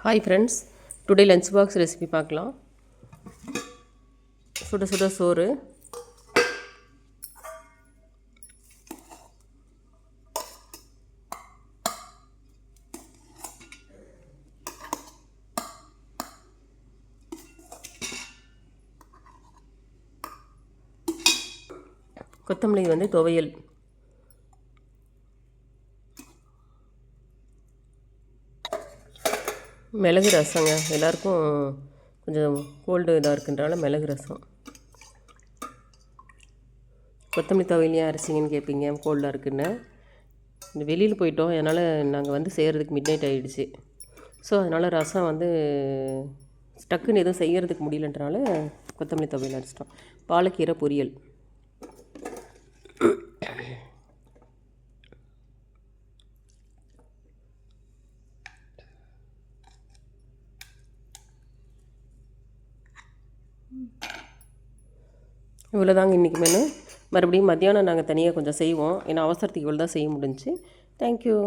Hi friends, today lunch box recipe பார்க்கலாம். சுட சுட சோறு, கொத்தமல்லி துவையல், மிளகு ரசங்க. எல்லாருக்கும் கொஞ்சம் கோல்டு இதாக இருக்குன்றனால மிளகு ரசம். கொத்தமல்லி துவையல் ஏன் அரைச்சிங்கன்னு கேட்பீங்க, கோல்டாக இருக்குன்னு. இந்த வெளியில் போயிட்டோம், அதனால் நாங்கள் செய்கிறதுக்கு மிட் நைட் ஆகிடுச்சு. ஸோ அதனால் ரசம் டக்குன்னு எதுவும் செய்கிறதுக்கு முடியலன்றனால கொத்தமல்லி துவையல் அரைச்சிட்டோம். பாலக்கீரை பொரியல். இவ்வளோ தாங்க இன்றைக்கி மெனு. மறுபடியும் மத்தியானம் நாங்கள் தனியாக கொஞ்சம் செய்வோம், ஏன்னா அவசரத்துக்கு இவ்வளோ தான் செய்ய முடிஞ்சுச்சு. தேங்க்யூ.